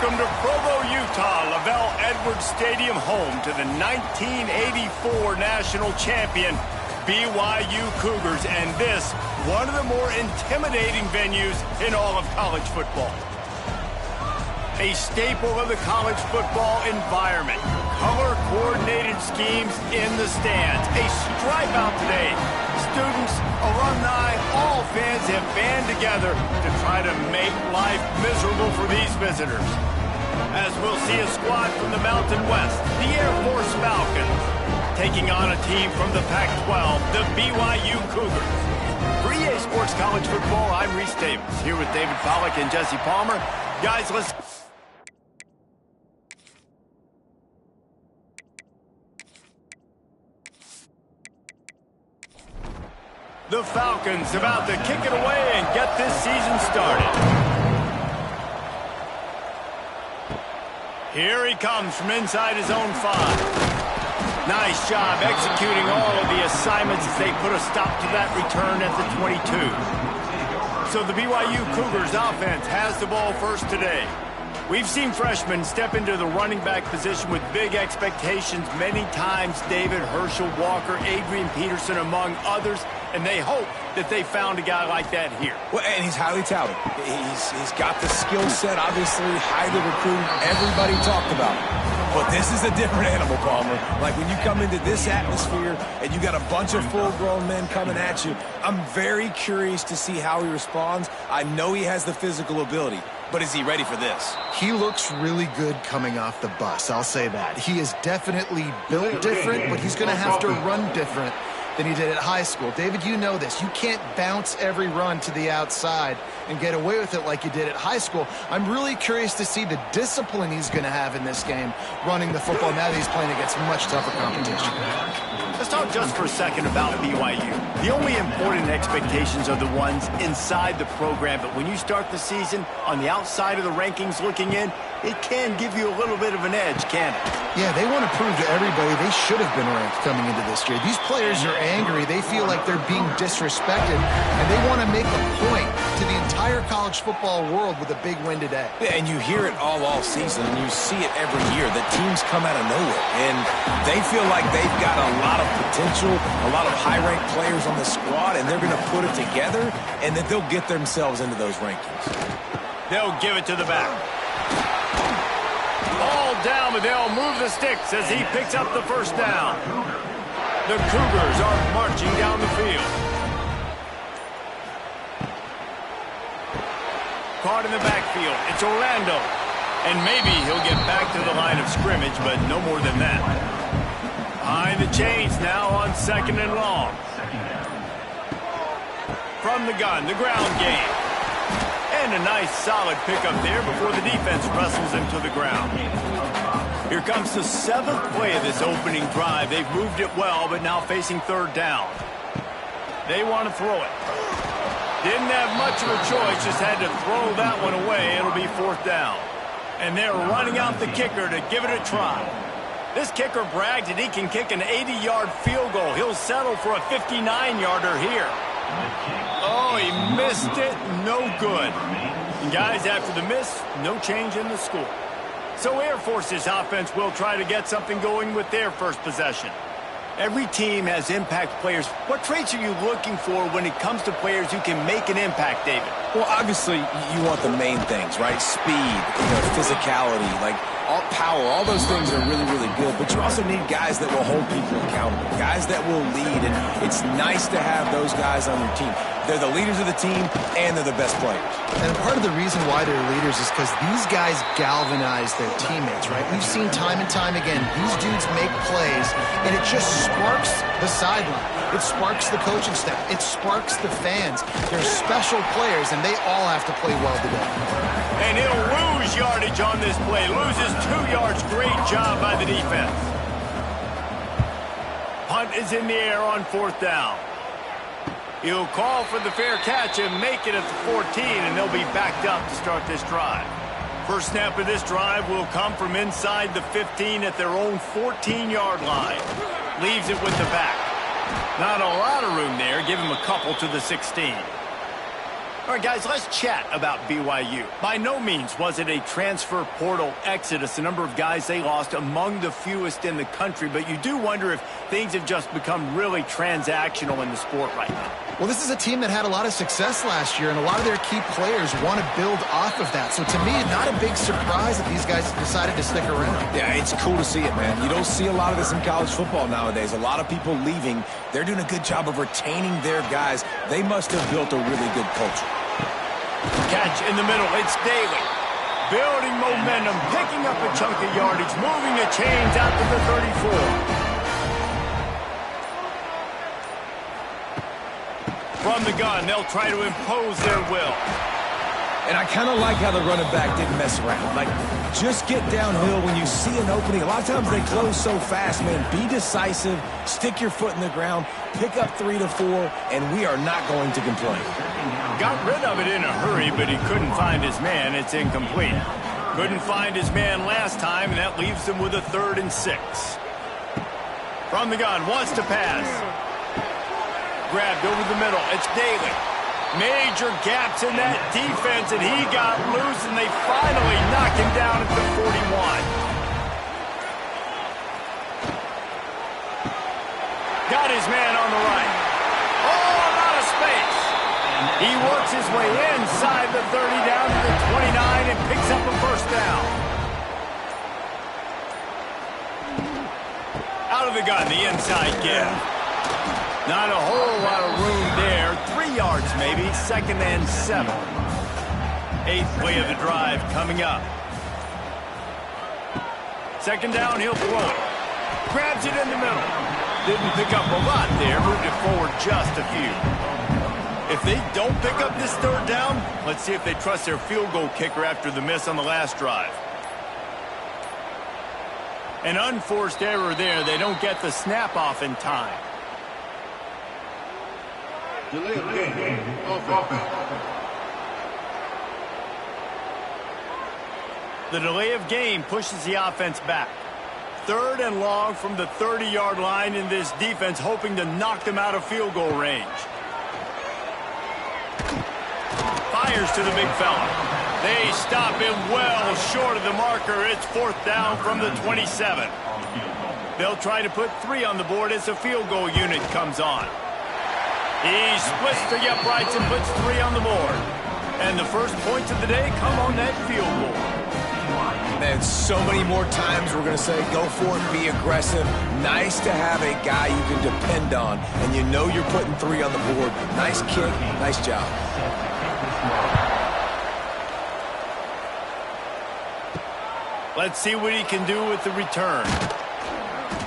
Welcome to Provo, Utah, Lavelle Edwards Stadium, home to the 1984 national champion BYU Cougars, and this, one of the more intimidating venues in all of college football. A staple of the college football environment. Color-coordinated schemes in the stands. A stripe out today. Students, alumni, all fans have band together to try to make life miserable for these visitors. As we'll see a squad from the Mountain West, the Air Force Falcons, taking on a team from the Pac-12, the BYU Cougars. For EA Sports College Football, I'm Reese Davis, here with David Pollack and Jesse Palmer. Guys, let's... The Falcons about to kick it away and get this season started. Here he comes from inside his own 5. Nice job executing all of the assignments as they put a stop to that return at the 22. So the BYU Cougars offense has the ball first today. We've seen freshmen step into the running back position with big expectations many times. David, Herschel Walker, Adrian Peterson, among others. And they hope that they found a guy like that here. Well, and he's highly touted. He's got the skill set, obviously, highly recruited. Everybody talked about him. But this is a different animal, Palmer. Like when you come into this atmosphere and you got a bunch of full-grown men coming at you, I'm very curious to see how he responds. I know he has the physical ability, but is he ready for this? He looks really good coming off the bus, I'll say that. He is definitely built different, but he's going to have to run different than he did at high school. David, you know this. You can't bounce every run to the outside and get away with it like you did at high school. I'm really curious to see the discipline he's going to have in this game running the football now that he's playing against much tougher competition. Let's talk just for a second about BYU. The only important expectations are the ones inside the program, but when you start the season on the outside of the rankings looking in, it can give you a little bit of an edge, can't it? Yeah, they want to prove to everybody they should have been ranked coming into this year. These players are angry. They feel like they're being disrespected, and they want to make a point to the entire college football world with a big win today. Yeah, and you hear it all season, and you see it every year. The teams come out of nowhere, and they feel like they've got a lot of potential, a lot of high-ranked players on the squad, and they're going to put it together, and that they'll get themselves into those rankings. They'll give it to the back. Ball down, but they'll move the sticks as he picks up the first down. The Cougars are marching down the field. Caught in the backfield. It's Orlando. And maybe he'll get back to the line of scrimmage, but no more than that. Behind the chains now on 2nd and long. From the gun, the ground game. And a nice solid pickup there before the defense wrestles him to the ground. Here comes the 7th play of this opening drive. They've moved it well, but now facing 3rd down. They want to throw it. Didn't have much of a choice, just had to throw that one away. It'll be 4th down. And they're running out the kicker to give it a try. This kicker bragged that he can kick an 80-yard field goal. He'll settle for a 59-yarder here. Oh, he missed it. No good. And guys, after the miss, no change in the score. So Air Force's offense will try to get something going with their first possession. Every team has impact players. What traits are you looking for when it comes to players who can make an impact, David? Well, obviously, you want the main things, right? Speed, physicality, like all power, all those things are really, really good. But you also need guys that will hold people accountable, guys that will lead. And it's nice to have those guys on your team. They're the leaders of the team, and they're the best players. And part of the reason why they're leaders is because these guys galvanize their teammates, right? We've seen time and time again, these dudes make plays, and it just sparks the sideline. It sparks the coaching staff. It sparks the fans. They're special players, and they all have to play well today. And he'll lose yardage on this play. Loses 2 yards. Great job by the defense. Punt is in the air on 4th down. He'll call for the fair catch and make it at the 14, and they'll be backed up to start this drive. First snap of this drive will come from inside the 15 at their own 14-yard line. Leaves it with the back. Not a lot of room there. Give him a couple to the 16. All right, guys, let's chat about BYU. By no means was it a transfer portal exodus, the number of guys they lost among the fewest in the country, but you do wonder if things have just become really transactional in the sport right now. Well, this is a team that had a lot of success last year, and a lot of their key players want to build off of that. So to me, not a big surprise that these guys decided to stick around. Yeah, it's cool to see it, man. You don't see a lot of this in college football nowadays. A lot of people leaving. They're doing a good job of retaining their guys. They must have built a really good culture. Catch in the middle. It's Daly. Building momentum, picking up a chunk of yardage, moving the chains out to the 34. From the gun, they'll try to impose their will. And I kind of like how the running back didn't mess around. Like, just get downhill when you see an opening. A lot of times they close so fast, man. Be decisive, stick your foot in the ground, pick up 3 to 4, and we are not going to complain. Got rid of it in a hurry, but he couldn't find his man. It's incomplete. Couldn't find his man last time, and that leaves him with a 3rd and 6. From the gun, wants to pass. Grabbed over the middle. It's Daly. Major gaps in that defense, and he got loose, and they finally knock him down at the 41. Got his man on the right. Oh, a lot of space. He works his way inside the 30 down to the 29 and picks up a 1st down. Out of the gun, the inside give. Not a whole lot of room there. 3 yards maybe. 2nd and 7. 8th play of the drive coming up. 2nd down, he'll throw it. Grabs it in the middle. Didn't pick up a lot there. Moved it forward just a few. If they don't pick up this 3rd down, let's see if they trust their field goal kicker after the miss on the last drive. An unforced error there. They don't get the snap off in time. Delay of game. Offense. The delay of game pushes the offense back. 3rd and long from the 30-yard line in this defense, hoping to knock them out of field goal range. Fires to the big fella. They stop him well short of the marker. It's 4th down from the 27. They'll try to put 3 on the board as the field goal unit comes on. He splits the uprights and puts 3 on the board. And the first points of the day come on that field goal. And so many more times we're going to say, go for it, be aggressive. Nice to have a guy you can depend on, and you know you're putting 3 on the board. Nice kick, nice job. Let's see what he can do with the return.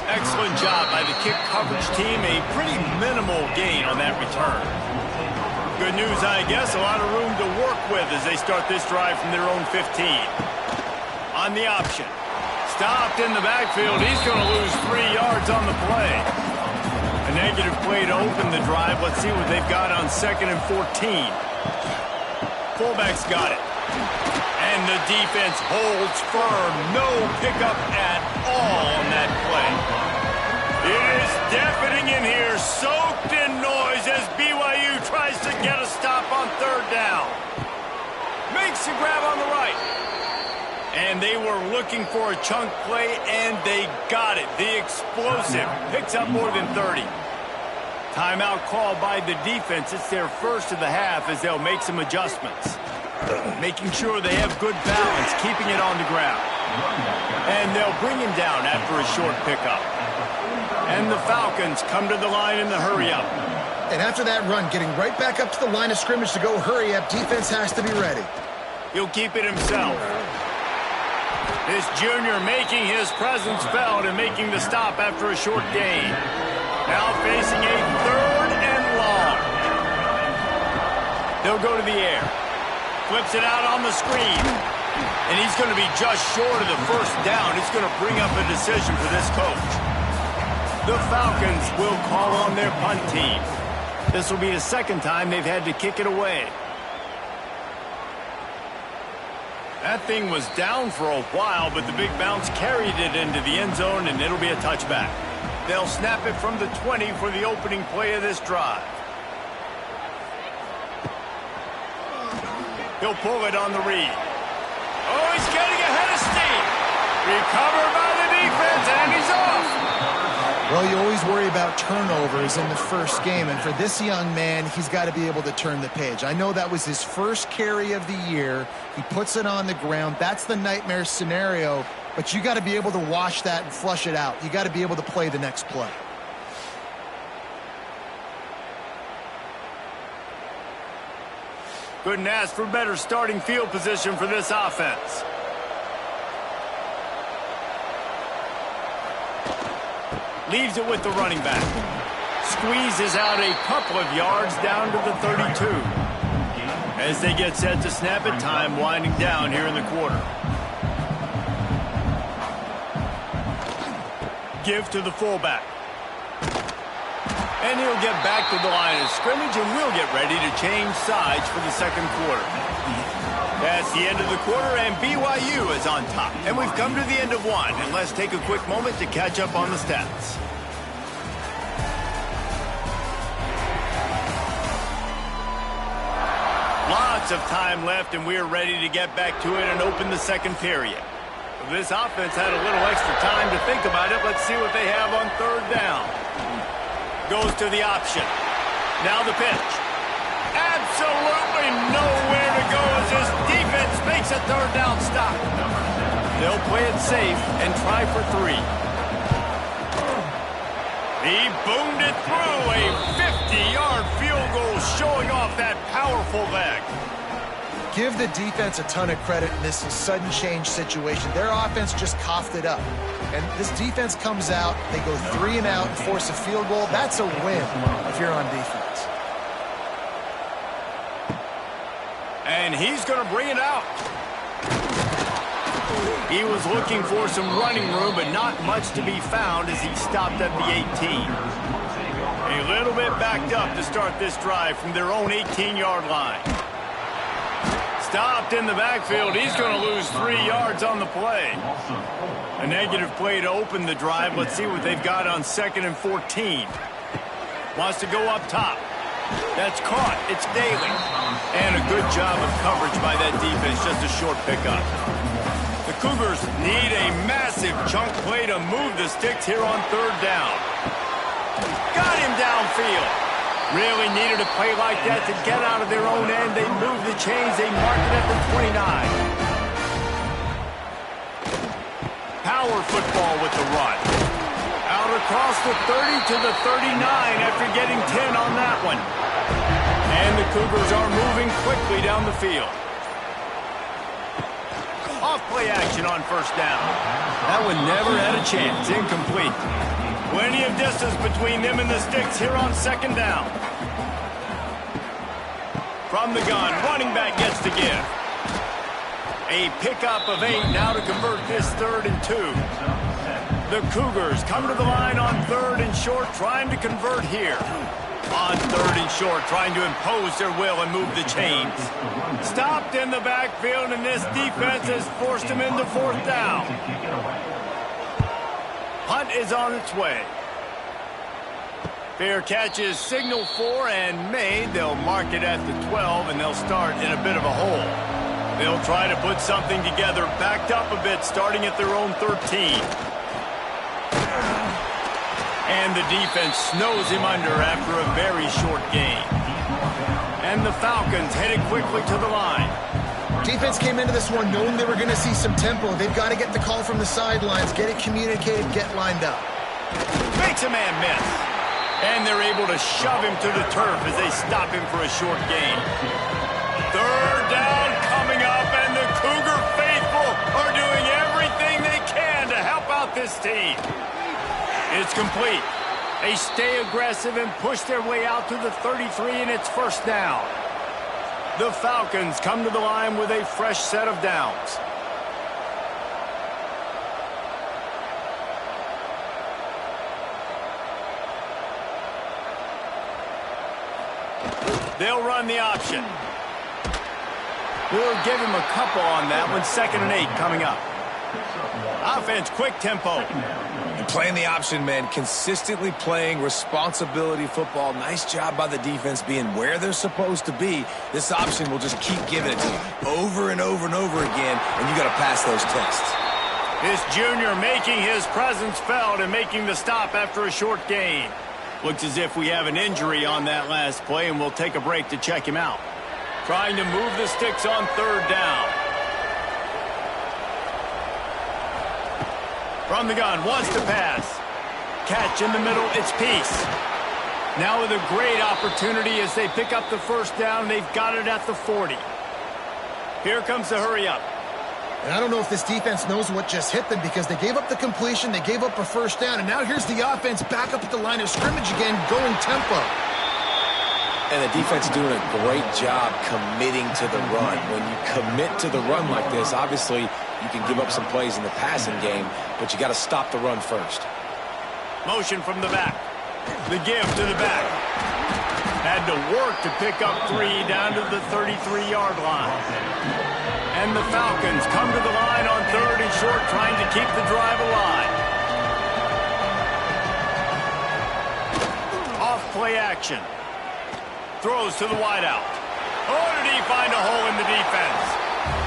Excellent job by the kick coverage team. A pretty minimal gain on that return. Good news, I guess. A lot of room to work with as they start this drive from their own 15. On the option. Stopped in the backfield. He's going to lose 3 yards on the play. A negative play to open the drive. Let's see what they've got on 2nd and 14. Fullback's got it. And the defense holds firm. No pickup at all on that play. It is deafening in here, soaked in noise as BYU tries to get a stop on 3rd down. Makes the grab on the right. And they were looking for a chunk play, and they got it. The explosive picks up more than 30. Timeout called by the defense. It's their 1st of the half as they'll make some adjustments. Making sure they have good balance, keeping it on the ground. And they'll bring him down after a short pickup. And the Falcons come to the line in the hurry-up. And after that run, getting right back up to the line of scrimmage to go hurry-up, defense has to be ready. He'll keep it himself. This junior making his presence felt and making the stop after a short gain. Now facing a 3rd and long. They'll go to the air. Flips it out on the screen. And he's going to be just short of the 1st down. It's going to bring up a decision for this coach. The Falcons will call on their punt team. This will be the 2nd time they've had to kick it away. That thing was down for a while, but the big bounce carried it into the end zone, and it'll be a touchback. They'll snap it from the 20 for the opening play of this drive. He'll pull it on the read. Oh, he's getting ahead of steam. Recovered by the defense, and he's off. Well, you always worry about turnovers in the first game, and for this young man, he's got to be able to turn the page. I know that was his first carry of the year. He puts it on the ground. That's the nightmare scenario, but you got to be able to wash that and flush it out. You got to be able to play the next play. Couldn't ask for better starting field position for this offense. Leaves it with the running back. Squeezes out a couple of yards down to the 32. As they get set to snap it, time winding down here in the quarter. Give to the fullback. And he'll get back to the line of scrimmage, and we'll get ready to change sides for the second quarter. That's the end of the quarter, and BYU is on top. And we've come to the end of one, and let's take a quick moment to catch up on the stats. Lots of time left, and we're ready to get back to it and open the second period. This offense had a little extra time to think about it. Let's see what they have on third down. Goes to the option. Now the pitch. Absolutely nowhere to go as this defense makes a third down stop. They'll play it safe and try for 3. He boomed it through. A 50-yard field goal showing off that powerful leg. Give the defense a ton of credit in this sudden change situation. Their offense just coughed it up. And this defense comes out, they go 3 and out and force a field goal. That's a win if you're on defense. And he's going to bring it out. He was looking for some running room, but not much to be found as he stopped at the 18. A little bit backed up to start this drive from their own 18-yard line. Stopped in the backfield. He's going to lose 3 yards on the play. A negative play to open the drive. Let's see what they've got on 2nd and 14. Wants to go up top. That's caught. It's Daly. And a good job of coverage by that defense. Just a short pickup. The Cougars need a massive chunk play to move the sticks here on third down. Got him downfield. Really needed a play like that to get out of their own end. They move the chains. They mark it at the 29. Power football with the run. Out across the 30 to the 39 after getting 10 on that one. And the Cougars are moving quickly down the field. Off play action on first down. That one never had a chance. Incomplete. Plenty of distance between them and the sticks here on 2nd down. From the gun, running back gets to give. A pickup of 8 now to convert this 3rd and 2. The Cougars come to the line on 3rd and short, trying to convert here. On 3rd and short, trying to impose their will and move the chains. Stopped in the backfield, and this defense has forced him into 4th down. Punt is on its way. Fair catch is signaled for and made. They'll mark it at the 12, and they'll start in a bit of a hole. They'll try to put something together, backed up a bit, starting at their own 13. And the defense snows him under after a very short gain. And the Falcons headed quickly to the line. Defense came into this one knowing they were going to see some tempo. They've got to get the call from the sidelines, get it communicated, get lined up. Makes a man miss. And they're able to shove him to the turf as they stop him for a short gain. 3rd down coming up, and the Cougar faithful are doing everything they can to help out this team. It's complete. They stay aggressive and push their way out to the 33, and it's 1st down. The Falcons come to the line with a fresh set of downs. They'll run the option. We'll give him a couple on that one. 2nd and 8 coming up. Offense, quick tempo. Playing the option, man. Consistently playing responsibility football. Nice job by the defense being where they're supposed to be. This option will just keep giving it to you over and over and over again, and you got to pass those tests. This junior making his presence felt and making the stop after a short gain. Looks as if we have an injury on that last play, and we'll take a break to check him out. Trying to move the sticks on third down. From the gun, wants to pass. Catch in the middle, it's Peace. Now with a great opportunity as they pick up the first down. They've got it at the 40. Here comes the hurry up. And I don't know if this defense knows what just hit them because they gave up the completion, they gave up a first down, and now here's the offense back up at the line of scrimmage again, going tempo. And the defense doing a great job committing to the run. When you commit to the run like this, obviously you can give up some plays in the passing game, but you got to stop the run first. Motion from the back. The give to the back. Had to work to pick up 3 down to the 33-yard line. And the Falcons come to the line on third and short, trying to keep the drive alive. Off play action. Throws to the wideout. Oh, did he find a hole in the defense?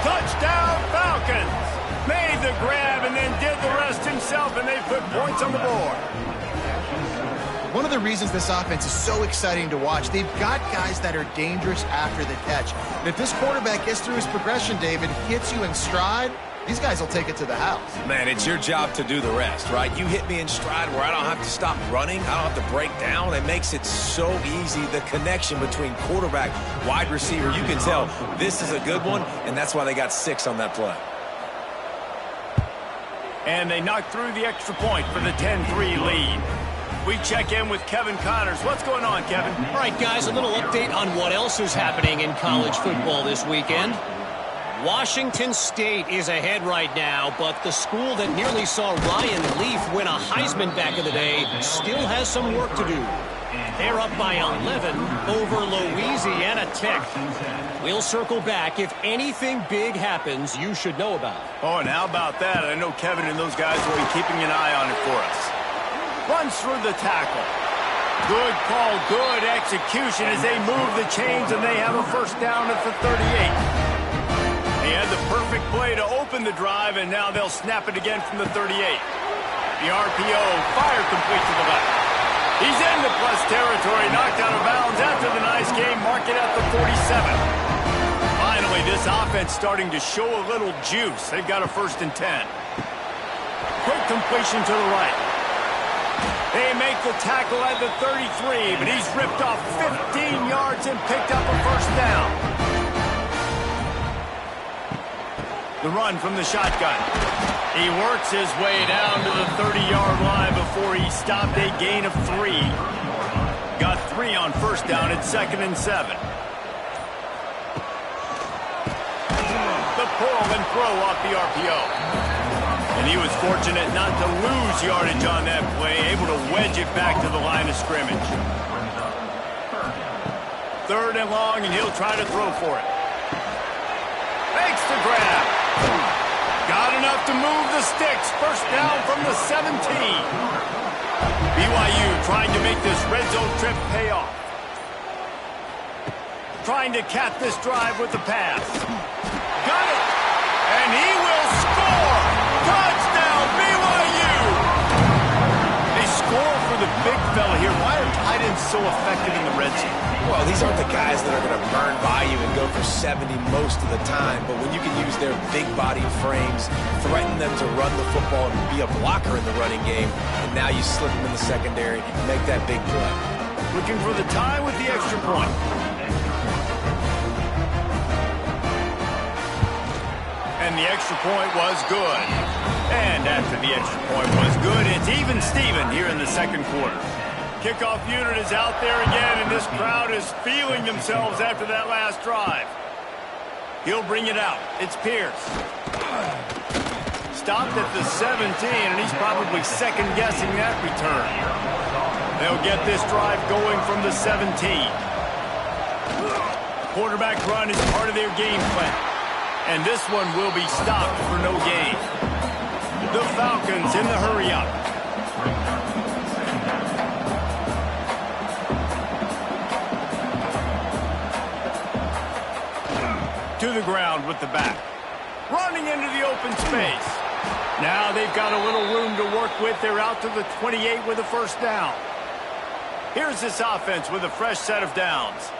Touchdown, Falcons! Made the grab and then did the rest himself, and they put points on the board. One of the reasons this offense is so exciting to watch, they've got guys that are dangerous after the catch. And if this quarterback gets through his progression, David, hits you in stride, these guys will take it to the house. Man, it's your job to do the rest, right? You hit me in stride where I don't have to stop running. I don't have to break down. It makes it so easy. The connection between quarterback, wide receiver, you can tell this is a good one, and that's why they got 6 on that play. And they knocked through the extra point for the 10-3 lead. We check in with Kevin Connors. What's going on, Kevin? All right, guys, a little update on what else is happening in college football this weekend. Washington State is ahead right now, but the school that nearly saw Ryan Leaf win a Heisman back in the day still has some work to do. They're up by 11 over Louisiana Tech. We'll circle back. If anything big happens, you should know about it. Oh, and how about that? I know Kevin and those guys will be keeping an eye on it for us. Runs through the tackle. Good call, good execution as they move the chains, and they have a first down at the 38. He had the perfect play to open the drive, and now they'll snap it again from the 38. The RPO fired complete to the left. He's into plus territory, knocked out of bounds after the nice game, mark it at the 47. Finally, this offense starting to show a little juice. They've got a 1st and 10. Quick completion to the right. They make the tackle at the 33, but he's ripped off 15 yards and picked up a first down. The run from the shotgun. He works his way down to the 30-yard line before he stopped a gain of 3. Got 3 on first down at 2nd and 7. The pull and throw off the RPO. And he was fortunate not to lose yardage on that play, able to wedge it back to the line of scrimmage. 3rd and long, and he'll try to throw for it. Makes the grab. Got enough to move the sticks. First down from the 17. BYU trying to make this red zone trip pay off. Trying to cap this drive with the pass. Got it. And he will score. Touchdown, BYU! They score for the big fella here. Why are tight ends so effective in the red zone? Well, these aren't the guys that are going to burn by you and go for 70 most of the time, but when you can use their big-bodied frames, threaten them to run the football and be a blocker in the running game, and now you slip them in the secondary and make that big play. Looking for the tie with the extra point. And the extra point was good. And after the extra point was good, it's even Steven here in the second quarter. Kickoff unit is out there again, and this crowd is feeling themselves after that last drive. He'll bring it out. It's Pierce. Stopped at the 17, and he's probably second-guessing that return. They'll get this drive going from the 17. Quarterback run is part of their game plan. And this one will be stopped for no gain. The Falcons in the hurry-up. the ground with the back. Running into the open space. Now they've got a little room to work with. They're out to the 28 with a first down. Here's this offense with a fresh set of downs.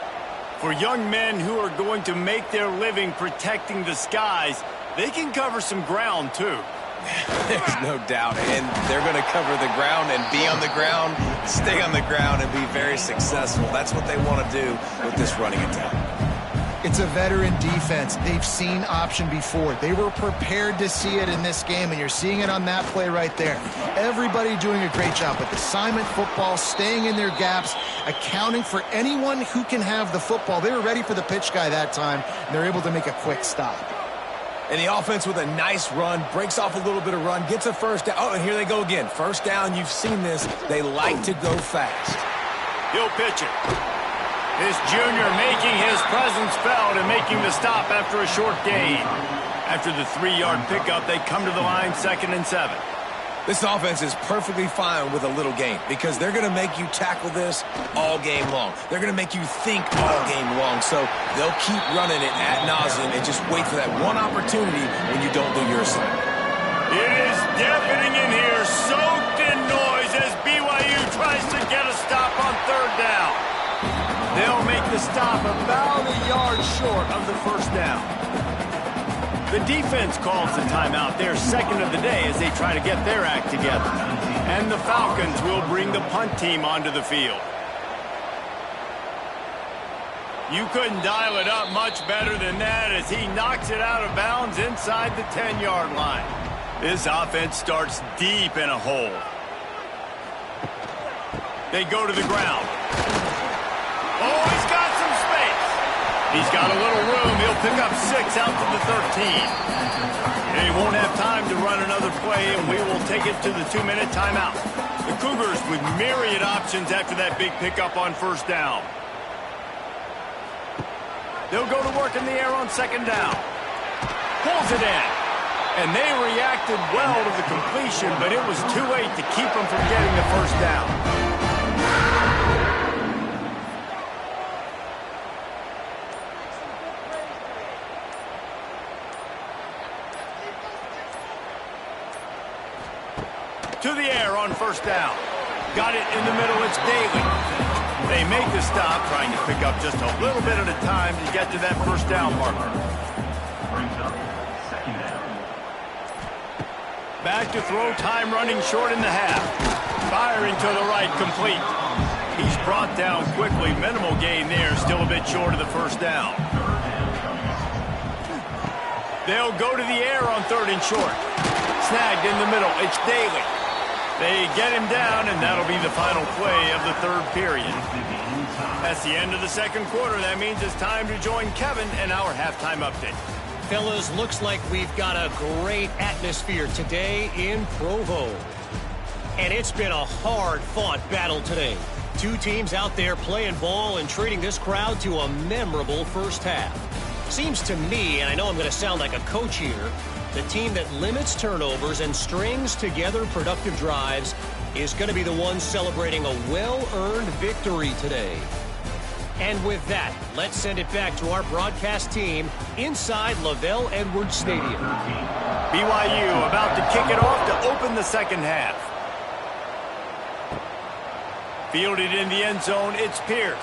For young men who are going to make their living protecting the skies, they can cover some ground too. There's no doubt, and they're going to cover the ground and be on the ground, stay on the ground, and be very successful. That's what they want to do with this running attack. It's a veteran defense. They've seen option before. They were prepared to see it in this game, and you're seeing it on that play right there. Everybody doing a great job with assignment football, staying in their gaps, accounting for anyone who can have the football. They were ready for the pitch guy that time, and they're able to make a quick stop. And the offense with a nice run, breaks off a little bit of run, gets a first down. Oh, and here they go again. First down, you've seen this. They like to go fast. He'll pitch it. This junior making his presence felt and making the stop after a short gain. After the 3-yard pickup, they come to the line 2nd and 7. This offense is perfectly fine with a little gain because they're going to make you tackle this all game long. They're going to make you think all game long. So they'll keep running it ad nauseum and just wait for that one opportunity when you don't do your assignment. It is deafening in here, soaked in noise as BYU tries to get a stop on 3rd down. They'll make the stop about a yard short of the first down. The defense calls the timeout, their second of the day, as they try to get their act together. And the Falcons will bring the punt team onto the field. You couldn't dial it up much better than that as he knocks it out of bounds inside the 10-yard line. This offense starts deep in a hole. They go to the ground. Oh, he's got some space. He's got a little room. He'll pick up 6 out to the 13. They won't have time to run another play, and we will take it to the 2-minute timeout. The Cougars with myriad options after that big pickup on first down. They'll go to work in the air on 2nd down. Pulls it in. And they reacted well to the completion, but it was too late to keep them from getting the first down. To the air on first down. Got it in the middle. It's Daly. They make the stop, trying to pick up just a little bit at a time to get to that first down marker. Back to throw, time running short in the half. Firing to the right, complete. He's brought down quickly. Minimal gain there, still a bit short of the first down. They'll go to the air on 3rd and short. Snagged in the middle. It's Daly. They get him down, and that'll be the final play of the 3rd period. That's the end of the 2nd quarter. That means it's time to join Kevin and our halftime update. Fellas, looks like we've got a great atmosphere today in Provo. And it's been a hard-fought battle today. 2 teams out there playing ball and treating this crowd to a memorable first half. Seems to me, and I know I'm going to sound like a coach here, the team that limits turnovers and strings together productive drives is going to be the one celebrating a well-earned victory today. And with that, let's send it back to our broadcast team inside Lavelle Edwards Stadium. BYU about to kick it off to open the 2nd half. Fielded in the end zone, it's Pierce.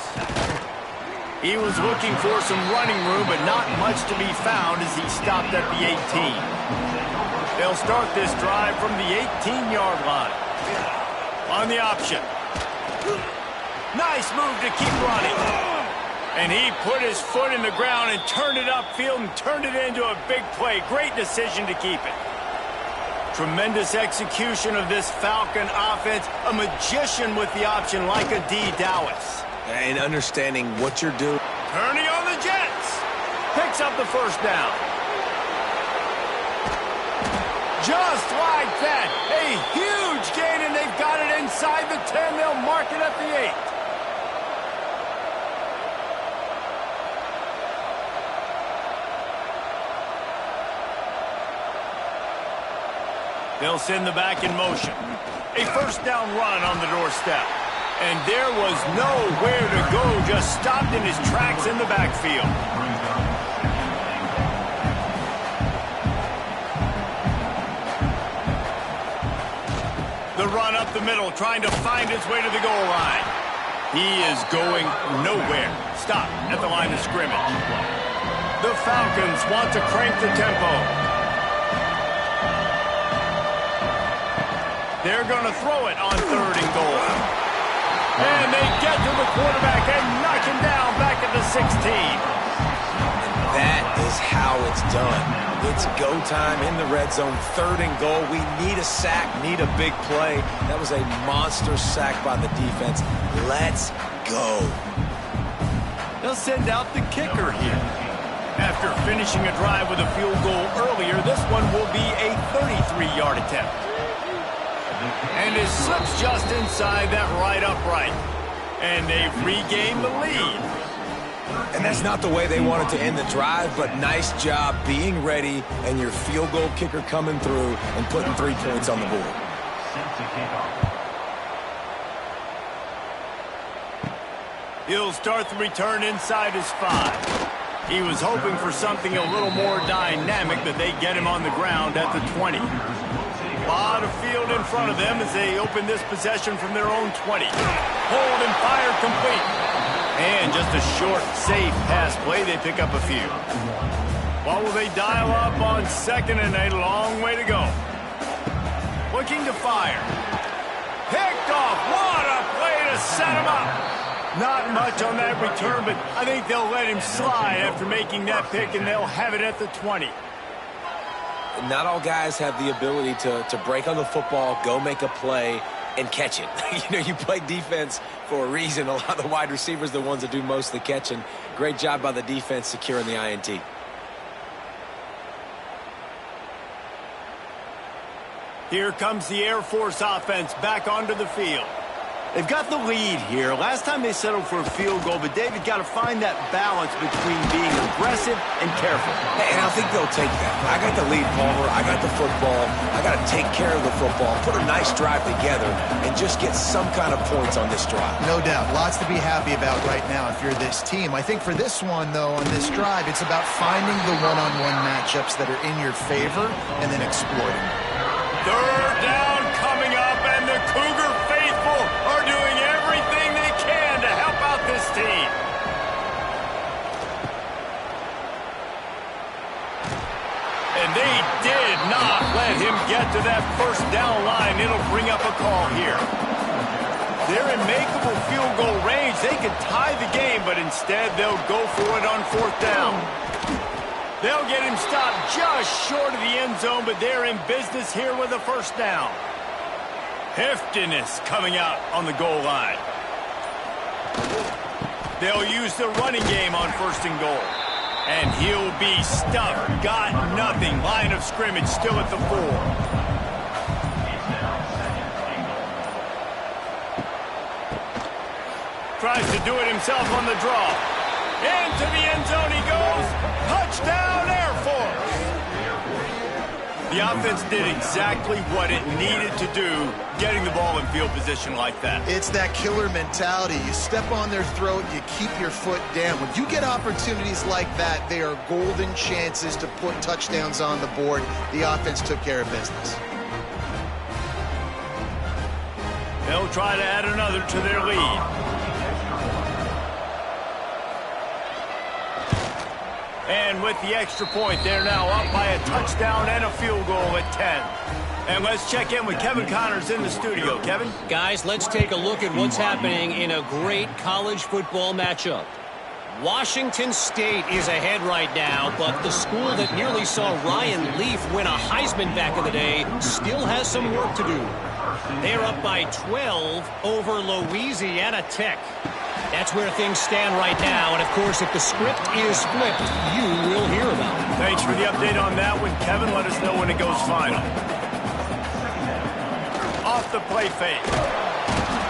He was looking for some running room, but not much to be found as he stopped at the 18. They'll start this drive from the 18-yard line. On the option. Nice move to keep running. And he put his foot in the ground and turned it upfield and turned it into a big play. Great decision to keep it. Tremendous execution of this Falcon offense. A magician with the option like a D. Dowis. And understanding what you're doing. Turning on the Jets. Picks up the first down. Just like that. A huge gain, and they've got it inside the 10. They'll mark it at the 8. They'll send the back in motion. A first down run on the doorstep. And there was nowhere to go, just stopped in his tracks in the backfield. The run up the middle, trying to find his way to the goal line. He is going nowhere. Stop at the line of scrimmage. The Falcons want to crank the tempo. They're going to throw it on 3rd and goal. And they get to the quarterback and knock him down back at the 16. That is how it's done. It's go time in the red zone, 3rd and goal. We need a sack, need a big play. That was a monster sack by the defense. Let's go. They'll send out the kicker here. After finishing a drive with a field goal earlier, this one will be a 33-yard attempt. And it slips just inside that right upright. And they've regained the lead. And that's not the way they wanted to end the drive, but nice job being ready and your field goal kicker coming through and putting 3 points on the board. He'll start the return inside his 5. He was hoping for something a little more dynamic, but they get him on the ground at the 20. A lot of field in front of them as they open this possession from their own 20. Hold and fire complete. And just a short, safe pass play. They pick up a few. What will they dial up on 2nd and a long way to go? Looking to fire. Picked off. What a play to set him up. Not much on that return, but I think they'll let him slide after making that pick, and they'll have it at the 20. Not all guys have the ability to break on the football, go make a play, and catch it. You play defense for a reason. A lot of the wide receivers are the ones that do most of the catching. Great job by the defense securing the INT. Here comes the Air Force offense back onto the field. They've got the lead here. Last time they settled for a field goal, but David got to find that balance between being aggressive and careful. And I think they'll take that. I got the lead, Palmer. I got the football. I got to take care of the football, put a nice drive together, and just get some kind of points on this drive. No doubt. Lots to be happy about right now if you're this team. I think for this one, though, on this drive, it's about finding the one-on-one matchups that are in your favor and then exploiting. 3rd down coming up, and the Cougar faithful are doing everything they can to help out this team. And they did not let him get to that 1st down line. It'll bring up a call here. They're in makeable field goal range. They could tie the game, but instead they'll go for it on 4th down. They'll get him stopped just short of the end zone, but they're in business here with a 1st down. Heftiness coming out on the goal line. They'll use the running game on 1st and goal. And he'll be stuffed. Got nothing. Line of scrimmage still at the 4. Tries to do it himself on the draw. Into the end zone he goes. Touchdown, Air Force. The offense did exactly what it needed to do, getting the ball in field position like that. It's that killer mentality. You step on their throat, you keep your foot down. When you get opportunities like that, they are golden chances to put touchdowns on the board. The offense took care of business. They'll try to add another to their lead. And with the extra point, they're now up by a touchdown and a field goal at 10. And let's check in with Kevin Connors in the studio. Kevin? Guys, let's take a look at what's happening in a great college football matchup. Washington State is ahead right now, but the school that nearly saw Ryan Leaf win a Heisman back in the day still has some work to do. They're up by 12 over Louisiana Tech. That's where things stand right now, and of course, if the script is flipped, you will hear about it. Thanks for the update on that one, Kevin. Let us know when it goes final. Off the play fake.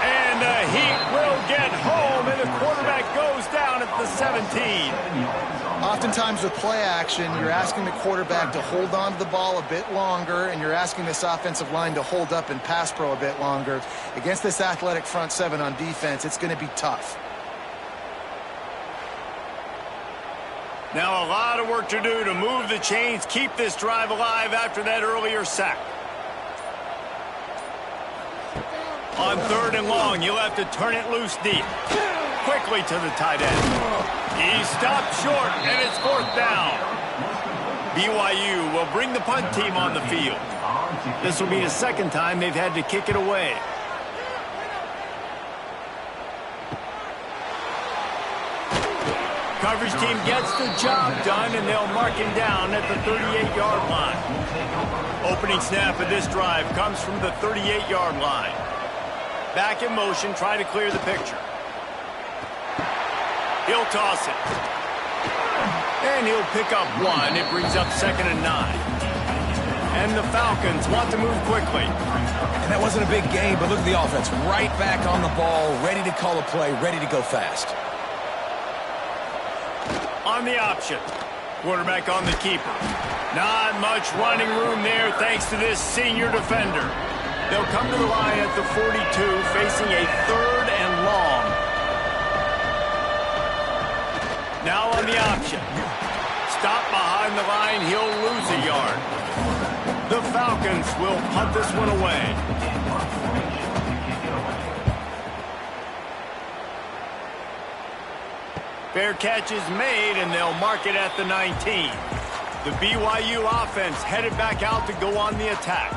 And the Heat will get home, and the quarterback goes down at the 17. Oftentimes with play action, you're asking the quarterback to hold on to the ball a bit longer, and you're asking this offensive line to hold up and pass pro a bit longer. Against this athletic front seven on defense, it's going to be tough. Now a lot of work to do to move the chains, keep this drive alive after that earlier sack. On 3rd and long, you'll have to turn it loose deep. Quickly to the tight end. He stopped short, and it's 4th down. BYU will bring the punt team on the field. This will be the 2nd time they've had to kick it away. Coverage team gets the job done, and they'll mark him down at the 38-yard line. Opening snap of this drive comes from the 38-yard line. Back in motion, trying to clear the picture. He'll toss it. And he'll pick up 1. It brings up 2nd and 9. And the Falcons want to move quickly. And that wasn't a big gain, but look at the offense. Right back on the ball, ready to call a play, ready to go fast. On the option. Quarterback on the keeper. Not much running room there thanks to this senior defender. They'll come to the line at the 42, facing a 3rd and long. Now on the option. Stop behind the line. He'll lose a yard. The Falcons will punt this one away. Fair catch is made, and they'll mark it at the 19. The BYU offense headed back out to go on the attack.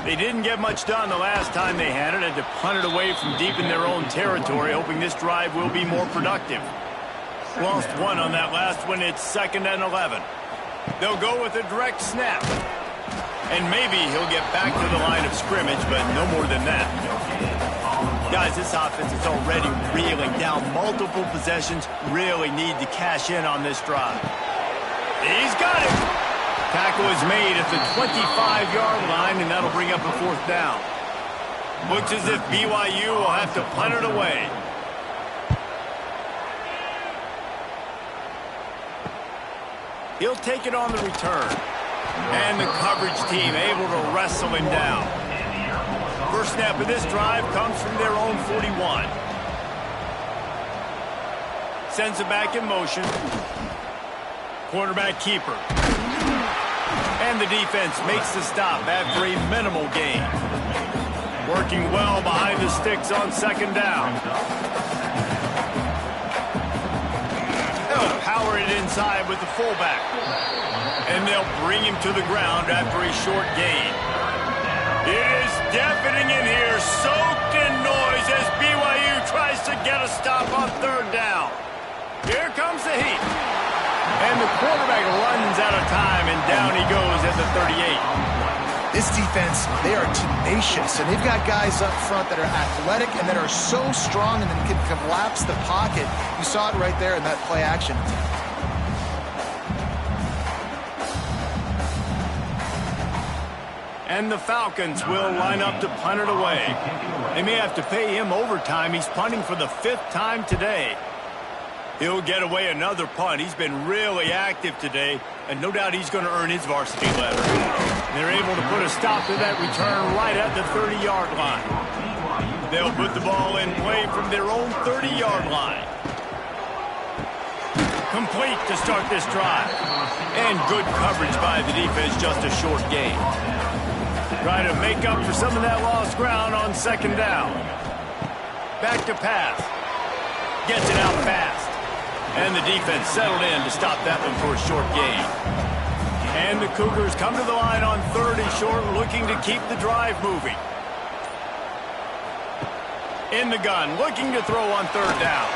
They didn't get much done the last time they had it, to punt it away from deep in their own territory, hoping this drive will be more productive. Lost 1 on that last one. It's 2nd and 11. They'll go with a direct snap. And maybe he'll get back to the line of scrimmage, but no more than that. Guys, this offense is already reeling down multiple possessions. Really need to cash in on this drive. He's got it. Tackle is made at the 25-yard line, and that'll bring up a 4th down. Looks as if BYU will have to punt it away. He'll take it on the return. And the coverage team able to wrestle him down. First snap of this drive comes from their own 41. Sends it back in motion. Quarterback keeper. And the defense makes the stop after a minimal gain. Working well behind the sticks on 2nd down. They'll power it inside with the fullback. And they'll bring him to the ground after a short gain. It is deafening in here, soaked in noise as BYU tries to get a stop on 3rd down. Here comes the heat. And the quarterback runs out of time, and down he goes at the 38. This defense, they are tenacious, and they've got guys up front that are athletic and that are so strong and then can collapse the pocket. You saw it right there in that play action. And the Falcons will line up to punt it away. They may have to pay him overtime. He's punting for the 5th time today. He'll get away another punt. He's been really active today, and no doubt he's going to earn his varsity letter. They're able to put a stop to that return right at the 30-yard line. They'll put the ball in play from their own 30-yard line. Complete to start this drive. And good coverage by the defense, just a short gain. Trying to make up for some of that lost ground on 2nd down. Back to pass. Gets it out fast. And the defense settled in to stop that one for a short gain. And the Cougars come to the line on 3rd and short, looking to keep the drive moving. In the gun, looking to throw on 3rd down.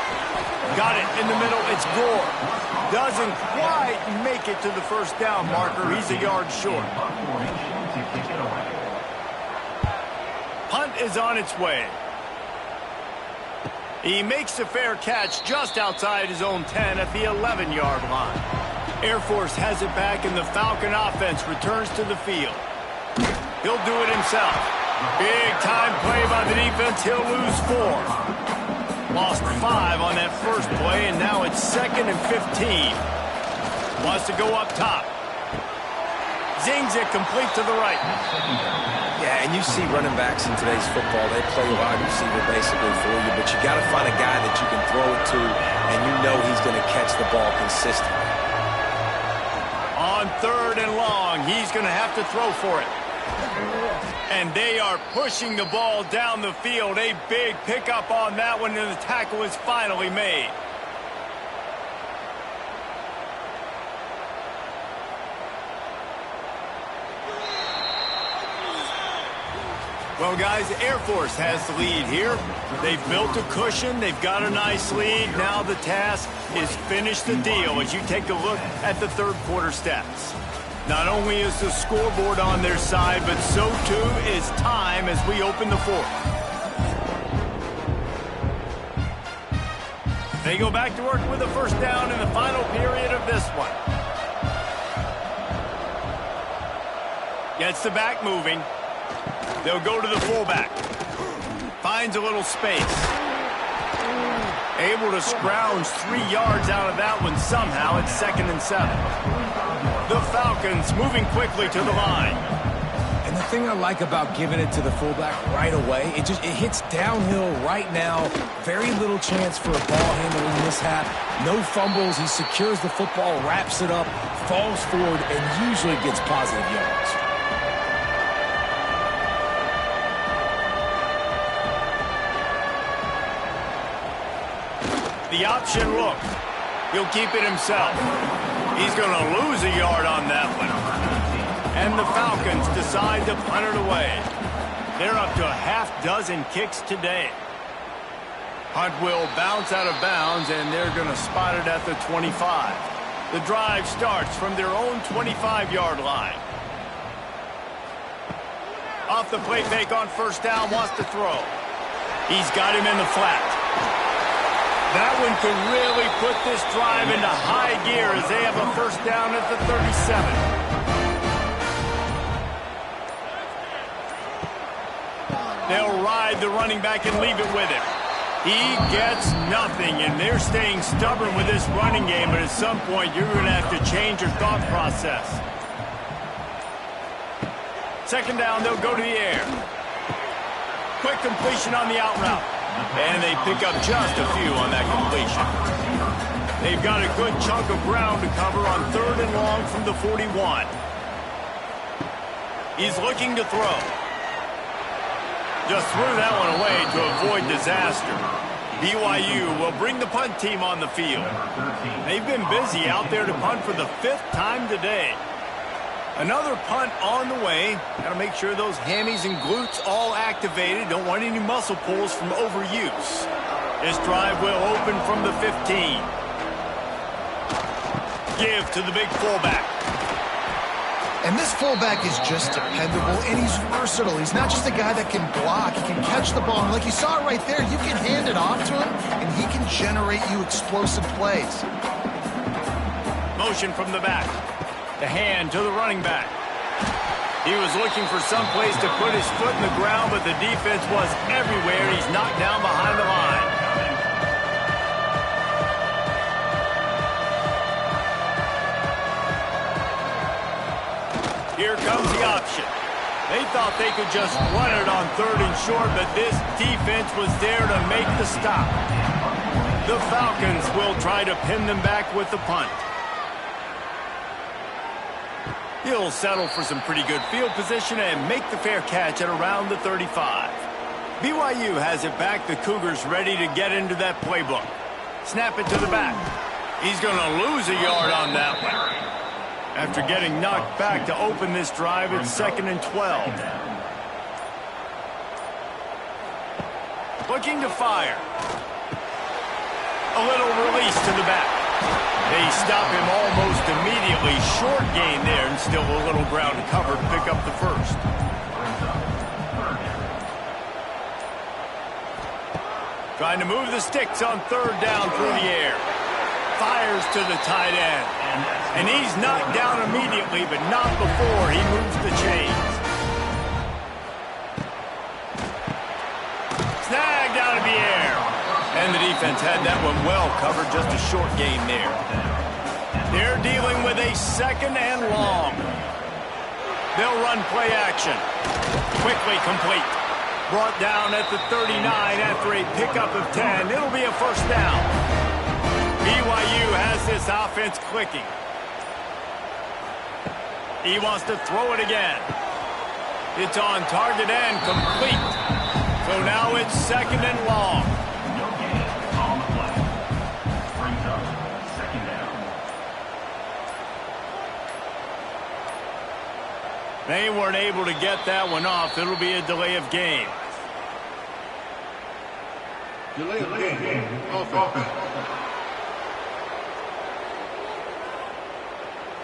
Got it in the middle, it's Gore. Doesn't quite make it to the 1st down marker. He's a yard short. Punt is on its way. He makes a fair catch just outside his own 10 at the 11-yard line. Air Force has it back, and the Falcon offense returns to the field. He'll do it himself. Big-time play by the defense. He'll lose 4. Lost 5 on that first play, and now it's 2nd and 15. Wants to go up top. Zings it complete to the right. Yeah, and you see running backs in today's football, they play wide receiver basically for you, but you got to find a guy that you can throw it to, and you know he's going to catch the ball consistently. On 3rd and long, he's going to have to throw for it. And they are pushing the ball down the field. A big pickup on that one, and the tackle is finally made. Well, guys, Air Force has the lead here. They've built a cushion. They've got a nice lead. Now the task is finish the deal as you take a look at the third quarter stats. Not only is the scoreboard on their side, but so too is time as we open the fourth. They go back to work with a first down in the final period of this one. Gets the back moving. They'll go to the fullback. Finds a little space. Able to scrounge 3 yards out of that one somehow. It's 2nd and 7. The Falcons moving quickly to the line. And the thing I like about giving it to the fullback right away, it hits downhill right now. Very little chance for a ball handling mishap. No fumbles. He secures the football, wraps it up, falls forward, and usually gets positive yards. The option look. He'll keep it himself. He's going to lose a yard on that one. And the Falcons decide to punt it away. They're up to a half-dozen kicks today. Punt will bounce out of bounds, and they're going to spot it at the 25. The drive starts from their own 25-yard line. Off the play fake on first down, wants to throw. He's got him in the flat. That one could really put this drive into high gear as they have a first down at the 37. They'll ride the running back and leave it with him. He gets nothing, and they're staying stubborn with this running game, but at some point you're going to have to change your thought process. Second down, they'll go to the air. Quick completion on the out route. And they pick up just a few on that completion. They've got a good chunk of ground to cover on 3rd and long from the 41. He's looking to throw. Just threw that one away to avoid disaster. BYU will bring the punt team on the field. They've been busy out there to punt for the 5th time today. Another punt on the way. Got to make sure those hammies and glutes all activated. Don't want any muscle pulls from overuse. This drive will open from the 15. Give to the big fullback. And this fullback is just dependable, and he's versatile. He's not just a guy that can block. He can catch the ball. And like you saw right there, you can hand it off to him, and he can generate you explosive plays. Motion from the back. The hand to the running back. He was looking for some place to put his foot in the ground, but the defense was everywhere. He's knocked down behind the line. Here comes the option. They thought they could just run it on 3rd and short, but this defense was there to make the stop. The Falcons will try to pin them back with the punt. He'll settle for some pretty good field position and make the fair catch at around the 35. BYU has it back. The Cougars ready to get into that playbook. Snap it to the back. He's going to lose a yard on that one. After getting knocked back to open this drive, it's 2nd and 12. Looking to fire. A little release to the back. They stop him almost immediately. Short gain there, and still a little ground to cover to pick up the first. Trying to move the sticks on 3rd down through the air. Fires to the tight end. And he's knocked down immediately, but not before he moves the chains. Snagged out of the air. And the defense had that one well covered, just a short gain there. They're dealing with a 2nd and long. They'll run play action. Quickly complete. Brought down at the 39 after a pickup of 10. It'll be a first down. BYU has this offense clicking. He wants to throw it again. It's on target and complete. So now it's 2nd and long. No gain on the play. Brings up 2nd down. They weren't able to get that one off. It'll be a delay of game. Delay of game. Offense.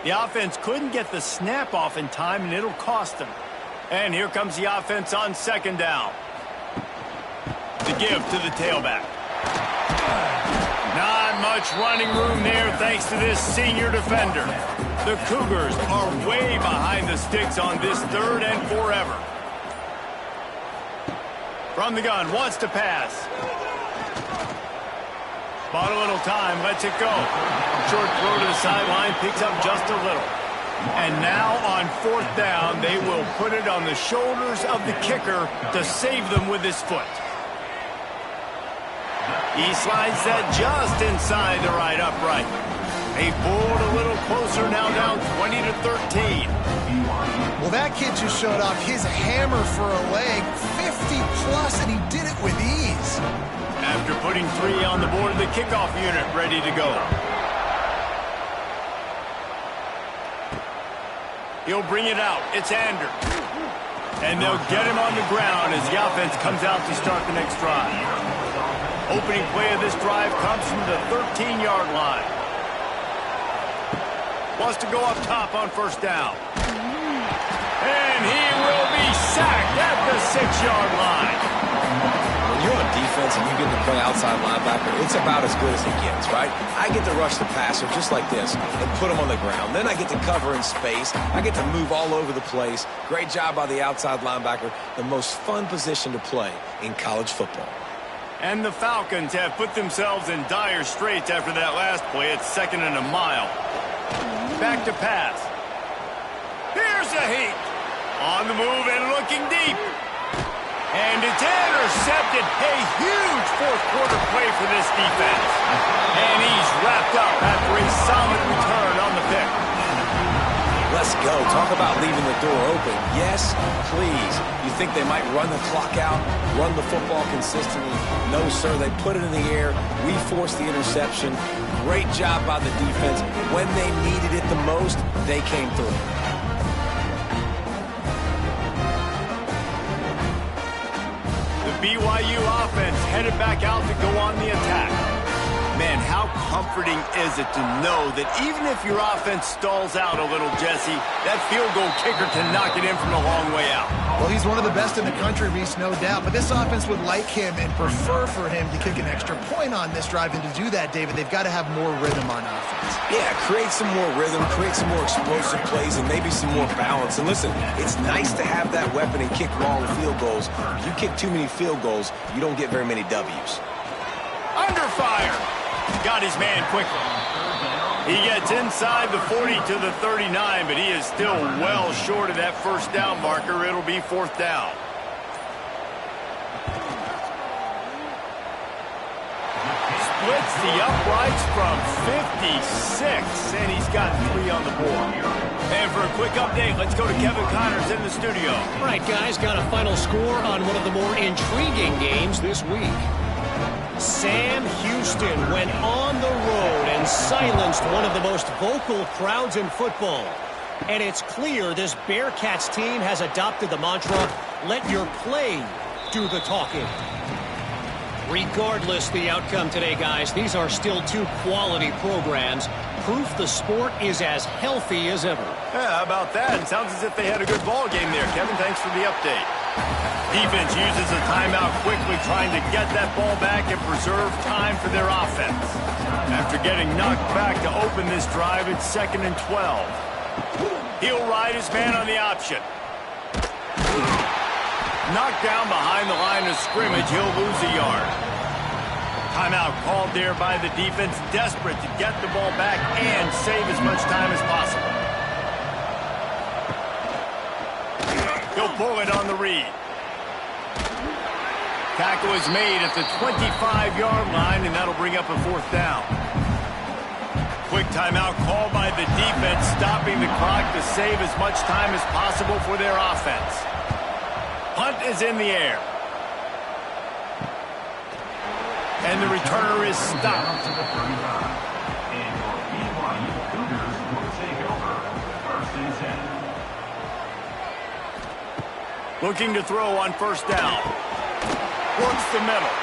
The offense couldn't get the snap off in time, and it'll cost them. And here comes the offense on 2nd down. To give to the tailback. Not much running room there thanks to this senior defender. The Cougars are way behind the sticks on this 3rd and forever. From the gun, wants to pass. Bought a little time, lets it go. Short throw to the sideline, picks up just a little. And now on 4th down, they will put it on the shoulders of the kicker to save them with his foot. He slides that just inside the right upright. They pulled a little closer, now down 20-13. Well, that kid just showed off his hammer for a leg, 50-plus, and he did it with ease. After putting 3 on the board, the kickoff unit ready to go. He'll bring it out. It's Ander. And they'll get him on the ground as the offense comes out to start the next drive. Opening play of this drive comes from the 13-yard line. Wants to go up top on 1st down. And he will be sacked at the 6-yard line. When you're on defense and you get to play outside linebacker, it's about as good as it gets, right? I get to rush the passer just like this and put him on the ground. Then I get to cover in space. I get to move all over the place. Great job by the outside linebacker. The most fun position to play in college football. And the Falcons have put themselves in dire straits after that last play. It's 2nd and a mile. Back to pass. Here's a heat. On the move and looking deep. And it's intercepted. A huge 4th quarter play for this defense. And he's wrapped up after a solid return on the pick. Let's go. Talk about leaving the door open. Yes, please. You think they might run the clock out, run the football consistently? No, sir. They put it in the air. We forced the interception. Great job by the defense. When they needed it the most, they came through. The BYU offense headed back out to go on the attack. Man, how comforting is it to know that even if your offense stalls out a little, Jesse, that field goal kicker can knock it in from a long way out. Well, he's one of the best in the country, Reese, no doubt. But this offense would like him and prefer for him to kick an extra point on this drive. And to do that, David, they've got to have more rhythm on offense. Yeah, create some more rhythm, create some more explosive plays, and maybe some more balance. And listen, it's nice to have that weapon and kick long field goals. If you kick too many field goals, you don't get very many W's. Under fire. Got his man quickly. He gets inside the 40 to the 39, but he is still well short of that 1st down marker. It'll be 4th down. Splits the uprights from 56, and he's got 3 on the board. And for a quick update, let's go to Kevin Connors in the studio. All right, guys, got a final score on one of the more intriguing games this week. Sam Houston went on the road and silenced one of the most vocal crowds in football. And it's clear this Bearcats team has adopted the mantra, let your play do the talking. Regardless the outcome today, guys, these are still 2 quality programs. Proof the sport is as healthy as ever. Yeah, how about that? It sounds as if they had a good ball game there. Kevin, thanks for the update. Defense uses a timeout quickly, trying to get that ball back and preserve time for their offense. After getting knocked back to open this drive, it's 2nd and 12. He'll ride his man on the option. Knocked down behind the line of scrimmage, he'll lose a yard. Timeout called there by the defense, desperate to get the ball back and save as much time as possible. He'll pull it on the read. Tackle is made at the 25-yard line, and that'll bring up a 4th down. Quick timeout called by the defense, stopping the clock to save as much time as possible for their offense. Punt is in the air. And the returner is stopped. To the 35. And your BYU Cougars will take over 1st and 10. Looking to throw on first down. Works the middle.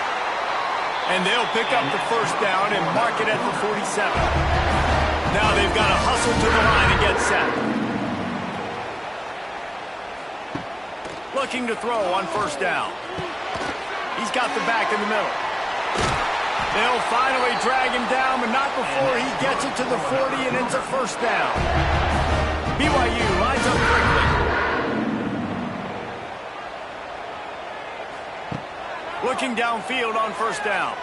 And they'll pick up the first down and mark it at the 47. Now they've got to hustle to the line and get set. Looking to throw on first down. He's got the back in the middle. They'll finally drag him down, but not before he gets it to the 40 and it's a first down. BYU lines up quickly. Looking downfield on first down.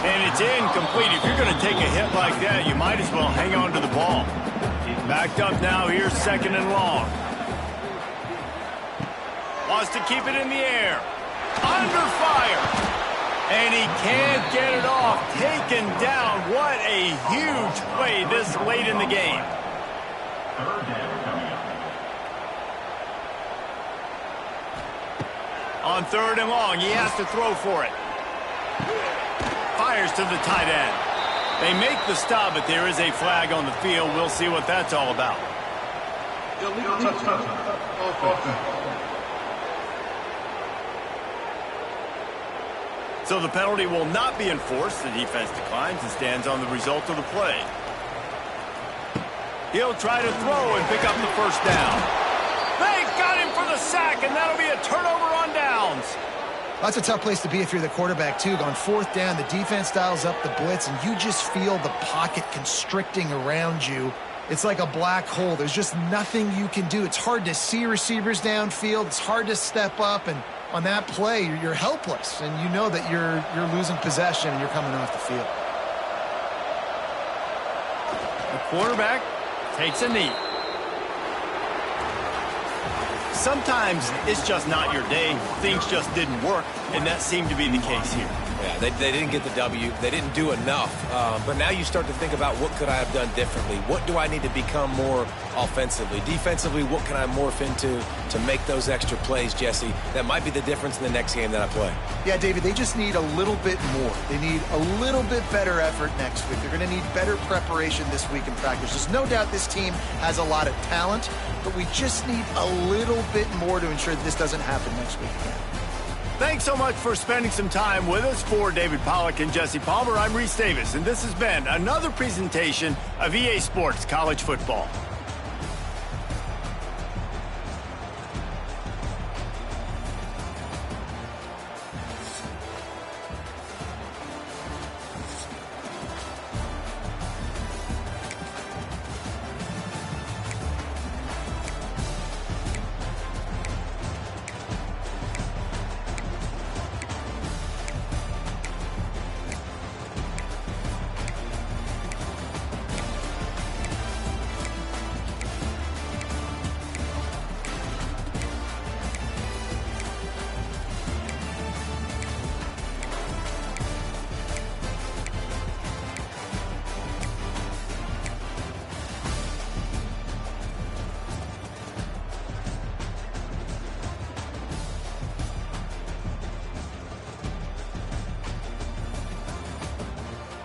And it's incomplete. If you're going to take a hit like that, you might as well hang on to the ball. Backed up now, here's 2nd and long. Wants to keep it in the air. Under fire. And he can't get it off. Taken down. What a huge play this late in the game. 3rd down coming up. On 3rd and long, he has to throw for it. Fires to the tight end. They make the stop, but there is a flag on the field. We'll see what that's all about. Illegal touchdown. Offense. So the penalty will not be enforced. The defense declines and stands on the result of the play. He'll try to throw and pick up the first down. They've got him for the sack, and that'll be a turnover on downs. That's a tough place to be if you're the quarterback, too. On 4th down, the defense dials up the blitz, and you just feel the pocket constricting around you. It's like a black hole. There's just nothing you can do. It's hard to see receivers downfield. It's hard to step up, and on that play, you're helpless, and you know that you're losing possession and you're coming off the field. The quarterback takes a knee. Sometimes it's just not your day. Things just didn't work, and that seemed to be the case here. Yeah, they didn't get the W. They didn't do enough. But now you start to think about what could I have done differently? What do I need to become more offensively? Defensively, what can I morph into to make those extra plays, Jesse? That might be the difference in the next game that I play. Yeah, David, they just need a little bit more. They need a little bit better effort next week. They're going to need better preparation this week in practice. There's no doubt this team has a lot of talent, but we just need a little bit more to ensure that this doesn't happen next week again. Thanks so much for spending some time with us. For David Pollack and Jesse Palmer, I'm Reese Davis, and this has been another presentation of EA Sports College Football.